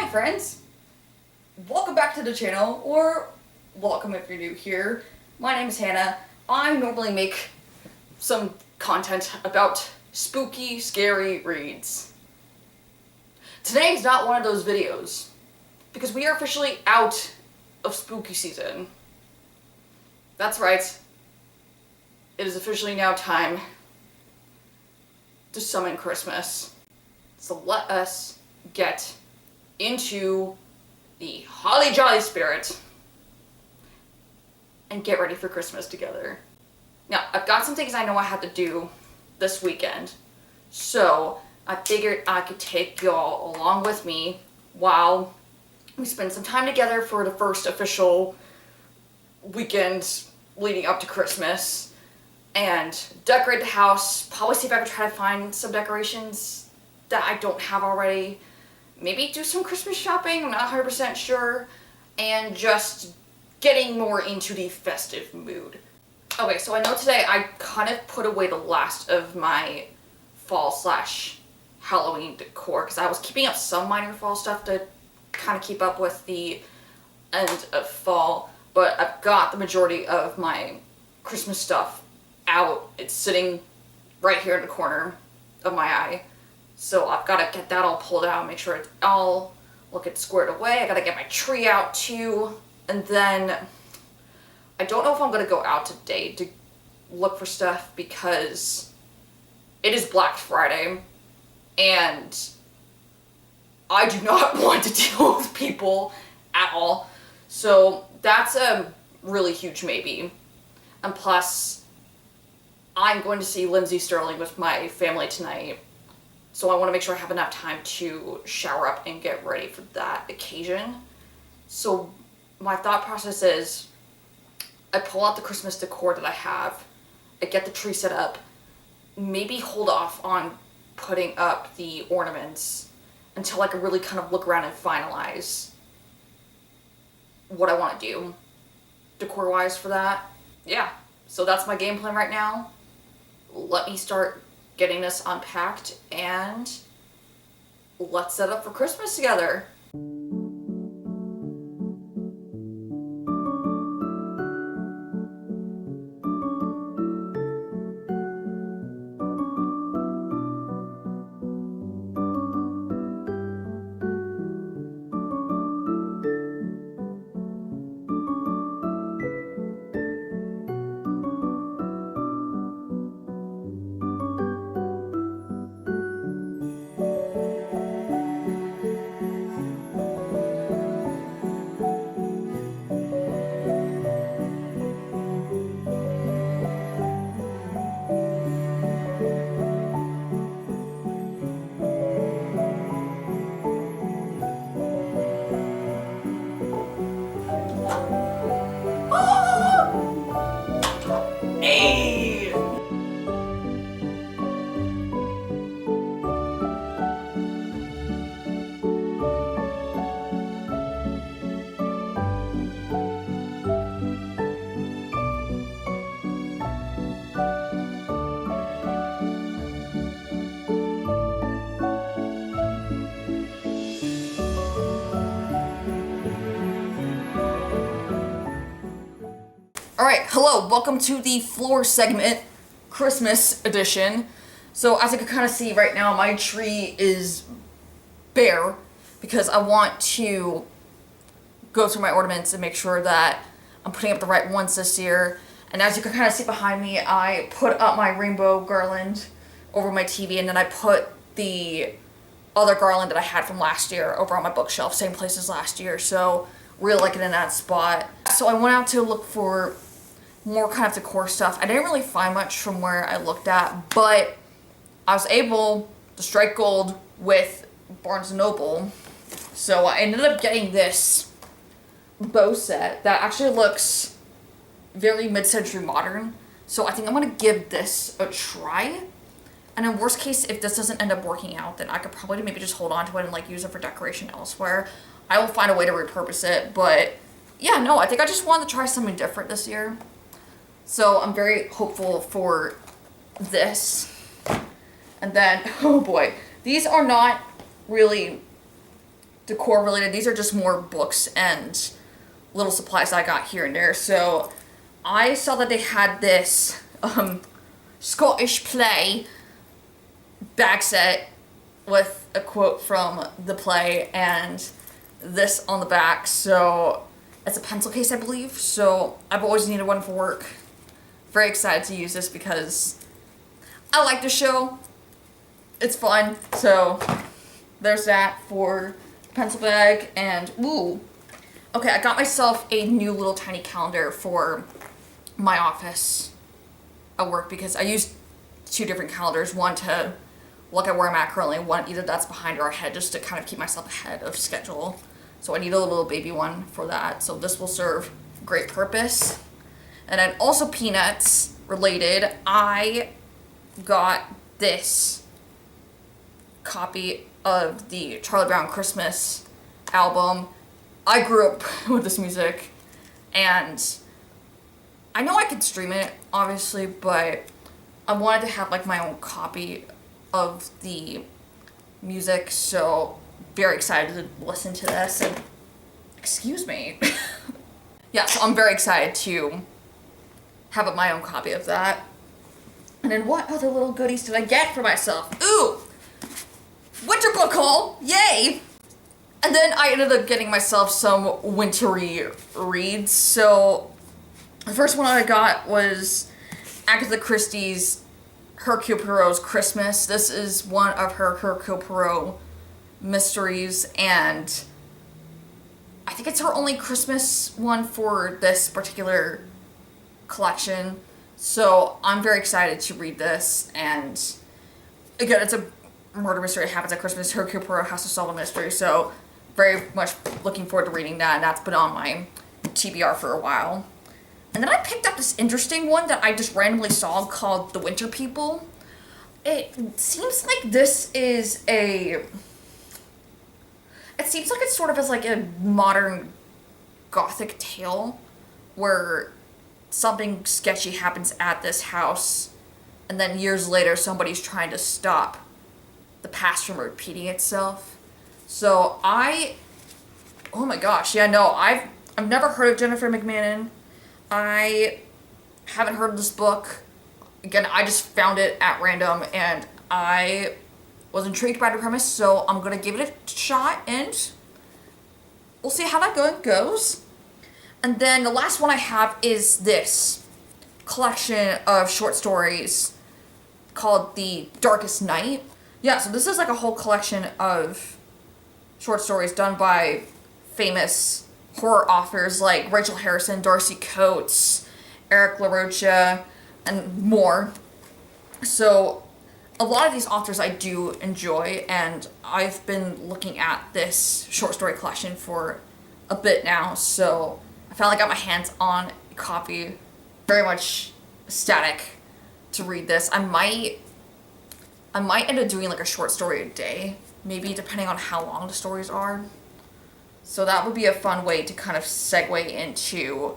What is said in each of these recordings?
friends, welcome back to the channel, or welcome if you're new here. My name is Hannah. I normally make some content about spooky, scary reads. Today is not one of those videos, because we are officially out of spooky season. That's right, it is officially now time to summon Christmas. So let us get into the holly jolly spirit and get ready for Christmas together. Now, I've got some things I know I have to do this weekend, so I figured I could take y'all along with me while we spend some time together for the first official weekend leading up to Christmas, and decorate the house. Probably see if I can try to find some decorations that I don't have already. Maybe do some Christmas shopping, I'm not 100% sure, and just getting more into the festive mood. Okay, so I know today I kind of put away the last of my fall/Halloween decor, because I was keeping up some minor fall stuff to kind of keep up with the end of fall, but I've got the majority of my Christmas stuff out. It's sitting right here in the corner of my eye. So I've got to get that all pulled out, make sure it's all looking squared away. I got to get my tree out too. And then I don't know if I'm going to go out today to look for stuff because it is Black Friday and I do not want to deal with people at all. So that's a really huge maybe. And plus, I'm going to see Lindsay Sterling with my family tonight. So I want to make sure I have enough time to shower up and get ready for that occasion. So my thought process is I pull out the Christmas decor that I have, I get the tree set up, maybe hold off on putting up the ornaments until I can really kind of look around and finalize what I want to do decor-wise for that. Yeah, so that's my game plan right now. Let me start getting this unpacked and let's set up for Christmas together. Hey! Alright, hello, welcome to the floor segment, Christmas edition. So as you can kind of see right now, my tree is bare because I want to go through my ornaments and make sure that I'm putting up the right ones this year. And as you can kind of see behind me, I put up my rainbow garland over my TV, and then I put the other garland that I had from last year over on my bookshelf, same place as last year. So really like it in that spot. So I went out to look for more kind of decor stuff. I didn't really find much from where I looked at, but I was able to strike gold with Barnes & Noble. So I ended up getting this bow set that actually looks very mid-century modern. So I think I'm gonna give this a try. And in worst case, if this doesn't end up working out, then I could probably maybe just hold on to it and like use it for decoration elsewhere. I will find a way to repurpose it, but yeah, no, I think I just wanted to try something different this year. So I'm very hopeful for this. And then, oh boy, these are not really decor related. These are just more books and little supplies I got here and there. So I saw that they had this Scottish play bag set with a quote from the play and this on the back. So it's a pencil case, I believe. So I've always needed one for work. Very excited to use this because I like the show. It's fun. So there's that for the pencil bag. And ooh, okay, I got myself a new little tiny calendar for my office at work because I use 2 different calendars. One to look at where I'm at currently, one either that's behind or ahead, just to kind of keep myself ahead of schedule. So I need a little baby one for that. So this will serve great purpose. And then also Peanuts related, I got this copy of the Charlie Brown Christmas album. I grew up with this music, and I know I could stream it, obviously, but I wanted to have like my own copy of the music, so very excited to listen to this. And excuse me. Yeah, so I'm very excited to have my own copy of that. And then what other little goodies did I get for myself? Ooh! Winter book haul! Yay! And then I ended up getting myself some wintry reads. So the first one I got was Agatha Christie's Hercule Poirot's Christmas. This is one of her Hercule Poirot mysteries, and I think it's her only Christmas one for this particular collection. So I'm very excited to read this. And again, it's a murder mystery that happens at Christmas. Hercule Poirot has to solve a mystery, so very much looking forward to reading that, and that's been on my TBR for a while. And then I picked up this interesting one that I just randomly saw called The Winter People. It seems like this is a... It seems like it's sort of as like a modern gothic tale where something sketchy happens at this house, and then years later somebody's trying to stop the past from repeating itself. So oh my gosh, yeah, no, I've never heard of Jennifer McMahon. I haven't heard of this book. Again, I just found it at random, and I was intrigued by the premise, so I'm gonna give it a shot, and we'll see how that goes. And then the last one I have is this collection of short stories called The Darkest Night. Yeah, so this is like a whole collection of short stories done by famous horror authors like Rachel Harrison, Darcy Coates, Eric LaRocha, and more. So a lot of these authors I do enjoy, and I've been looking at this short story collection for a bit now, so I finally got my hands on a copy. Very much ecstatic to read this. I might end up doing like a short story a day, maybe, depending on how long the stories are. So that would be a fun way to kind of segue into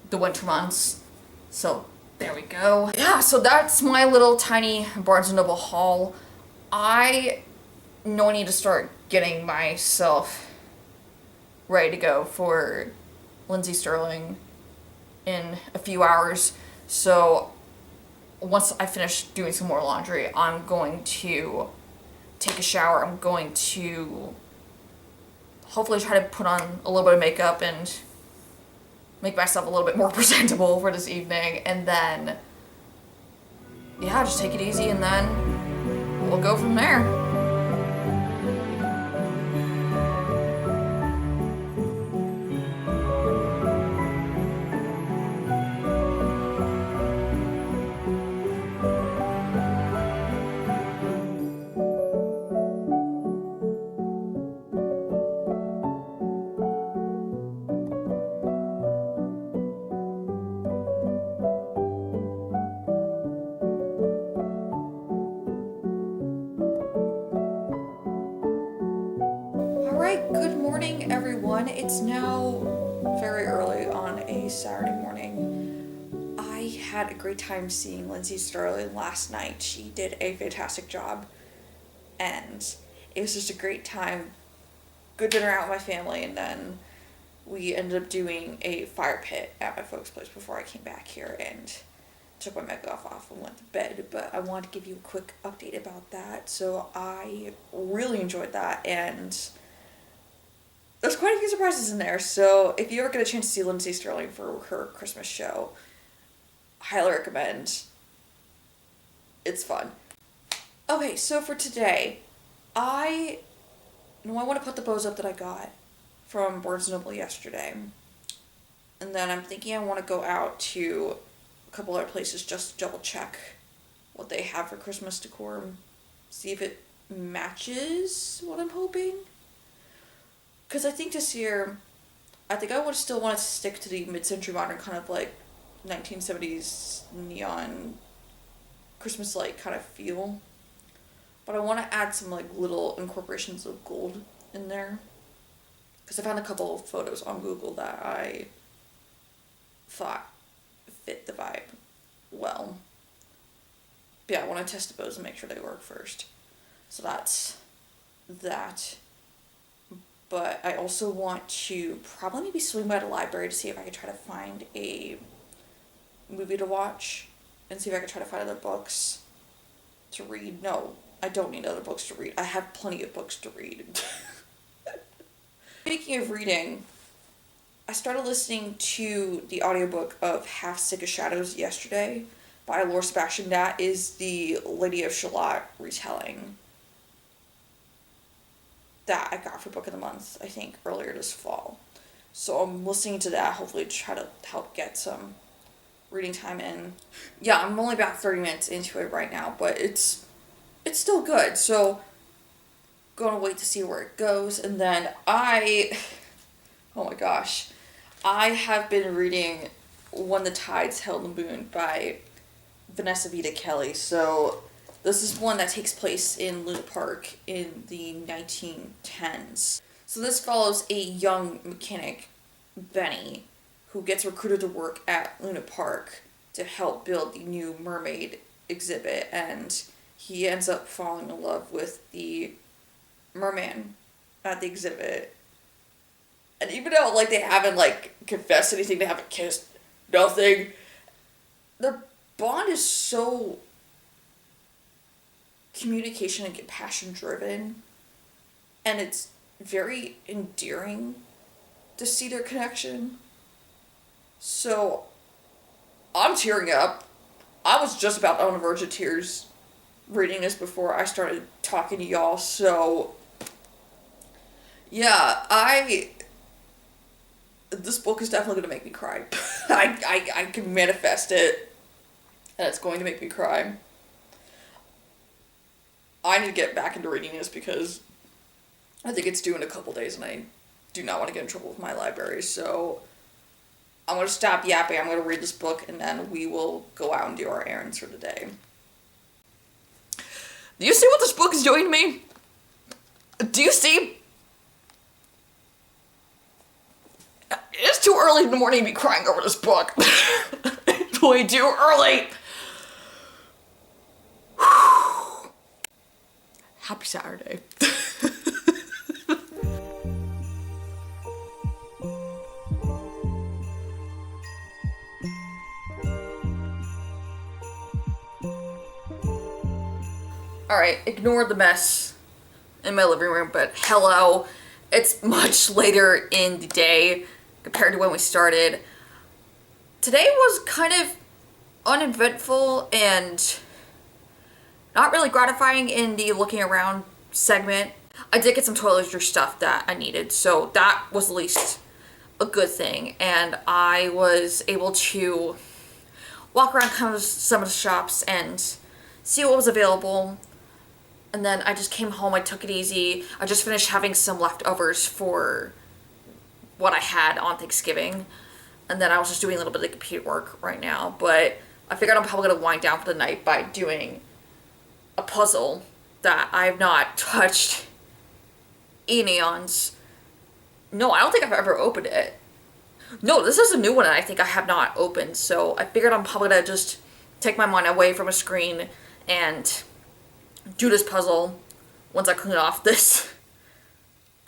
the winter months. So there we go. Yeah, so that's my little tiny Barnes & Noble haul. I know I need to start getting myself ready to go for Lindsey Sterling in a few hours. So once I finish doing some more laundry, I'm going to take a shower. I'm going to hopefully try to put on a little bit of makeup and make myself a little bit more presentable for this evening, and then yeah, just take it easy, and then we'll go from there. Alright, good morning everyone. It's now very early on a Saturday morning. I had a great time seeing Lindsey Sterling last night. She did a fantastic job, and it was just a great time good dinner out with my family, and then we ended up doing a fire pit at my folks' place before I came back here and took my makeup off and went to bed. But I wanted to give you a quick update about that. So I really enjoyed that, and there's quite a few surprises in there. So if you ever get a chance to see Lindsay Sterling for her Christmas show, highly recommend. It's fun. Okay, so for today, I want to put the bows up that I got from Barnes & Noble yesterday. And then I'm thinking I want to go out to a couple other places just to double check what they have for Christmas decor. See if it matches what I'm hoping. Because I think this year, I think I would still want to stick to the mid-century modern kind of like 1970s neon Christmas light kind of feel. But I want to add some like little incorporations of gold in there. Because I found a couple of photos on Google that I thought fit the vibe well. But yeah, I want to test the bows and make sure they work first. So that's that. But I also want to probably maybe swing by the library to see if I could try to find a movie to watch and see if I could try to find other books to read. No, I don't need other books to read. I have plenty of books to read. Speaking of reading, I started listening to the audiobook of Half Sick of Shadows yesterday by Laura Sebastian. That is the Lady of Shalott retelling that I got for Book of the Month, I think, earlier this fall. So I'm listening to that, hopefully to try to help get some reading time in. Yeah, I'm only about 30 minutes into it right now, but it's still good. So gonna wait to see where it goes. And then oh my gosh, I have been reading When the Tides Held the Moon by Vanessa Vita Kelly. So this is one that takes place in Luna Park in the 1910s. So this follows a young mechanic, Benny, who gets recruited to work at Luna Park to help build the new mermaid exhibit, and he ends up falling in love with the merman at the exhibit. And even though like they haven't like confessed anything, they haven't kissed, nothing, their bond is so communication and compassion driven, and it's very endearing to see their connection. So I'm tearing up. I was just about on the verge of tears reading this before I started talking to y'all. So yeah, this book is definitely going to make me cry. I can manifest it, and it's going to make me cry. I need to get back into reading this because I think it's due in a couple days, and I do not want to get in trouble with my library. So I'm going to stop yapping. I'm going to read this book, and then we will go out and do our errands for the day. Do you see what this book is doing to me? Do you see? It's too early in the morning to be crying over this book. It's way too early. Happy Saturday. Alright, ignore the mess in my living room, but hello. It's much later in the day compared to when we started. Today was kind of uneventful and not really gratifying in the looking around segment. I did get some toiletry stuff that I needed, so that was at least a good thing. And I was able to walk around kind of some of the shops and see what was available. And then I just came home, I took it easy. I just finished having some leftovers for what I had on Thanksgiving. And then I was just doing a little bit of computer work right now. But I figured I'm probably going to wind down for the night by doing a puzzle that I have not touched in eons. No, I don't think I've ever opened it. No, this is a new one and I think I have not opened. So I figured I'm probably going to just take my mind away from a screen and do this puzzle once I clean off this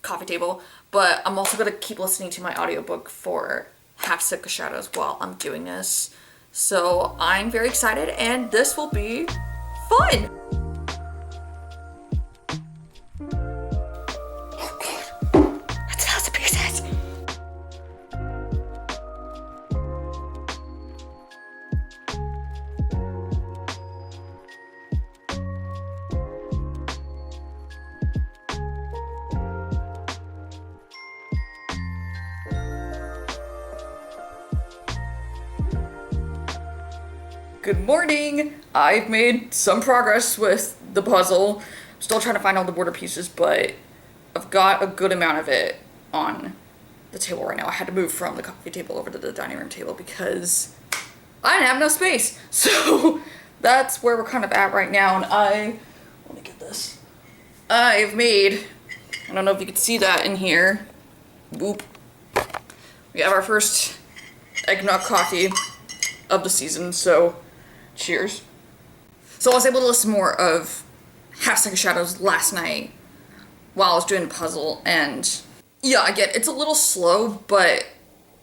coffee table, but I'm also gonna keep listening to my audiobook for Half Sick of Shadows while I'm doing this. So I'm very excited, and this will be fun. Good morning! I've made some progress with the puzzle. I'm still trying to find all the border pieces, but I've got a good amount of it on the table right now. I had to move from the coffee table over to the dining room table because I didn't have enough space. So that's where we're kind of at right now. And let me get this. I've made, I don't know if you can see that in here. Boop. We have our first eggnog coffee of the season, so cheers. So I was able to listen more of Half Sick of Shadows last night while I was doing the puzzle, and yeah, again, it's a little slow, but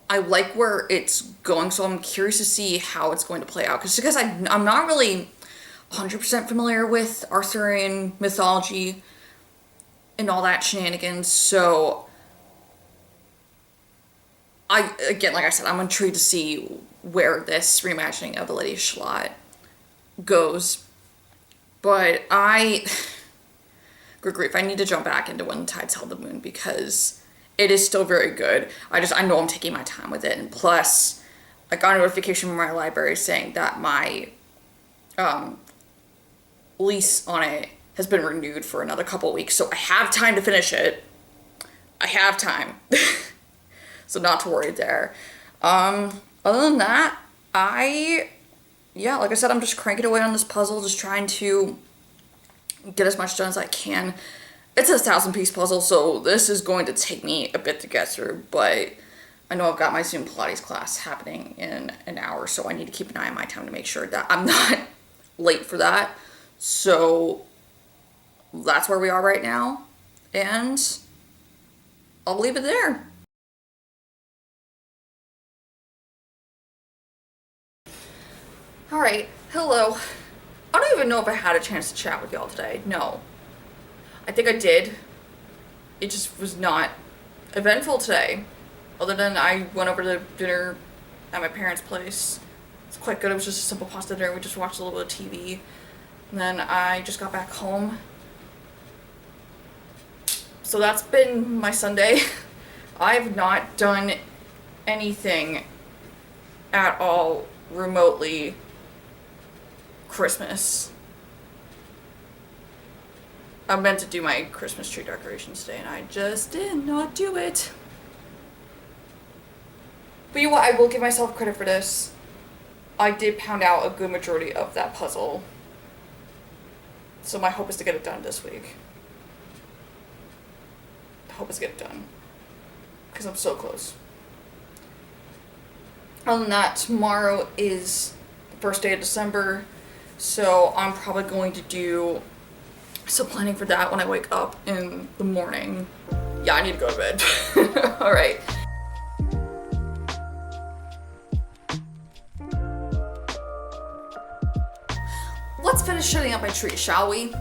I like where it's going, so I'm curious to see how it's going to play out, because I'm not really 100% familiar with Arthurian mythology and all that shenanigans, so again, like I said, I'm intrigued to see where this reimagining of the Lady Shalott goes. But good grief, I need to jump back into When the Tides Held the Moon because it is still very good. I know I'm taking my time with it, and plus I got a notification from my library saying that my lease on it has been renewed for another couple weeks, so I have time to finish it. I have time. So not to worry there. Other than that, like I said, I'm just cranking away on this puzzle, just trying to get as much done as I can. It's a 1,000-piece puzzle, so this is going to take me a bit to get through, but I know I've got my Zoom Pilates class happening in an hour, so I need to keep an eye on my time to make sure that I'm not late for that. So that's where we are right now, and I'll leave it there. Alright, hello. I don't even know if I had a chance to chat with y'all today. No. I think I did. It just was not eventful today. Other than I went over to dinner at my parents' place. It's quite good. It was just a simple pasta dinner. We just watched a little bit of TV. And then I just got back home. So that's been my Sunday. I have not done anything at all remotely Christmas. I meant to do my Christmas tree decorations today and I just did not do it. But you know what, I will give myself credit for this. I did pound out a good majority of that puzzle. So my hope is to get it done this week. The hope is to get it done. Because I'm so close. Other than that, tomorrow is the first day of December. So I'm probably going to do some planning for that when I wake up in the morning. Yeah, I need to go to bed. Alright. Let's finish setting up my tree, shall we?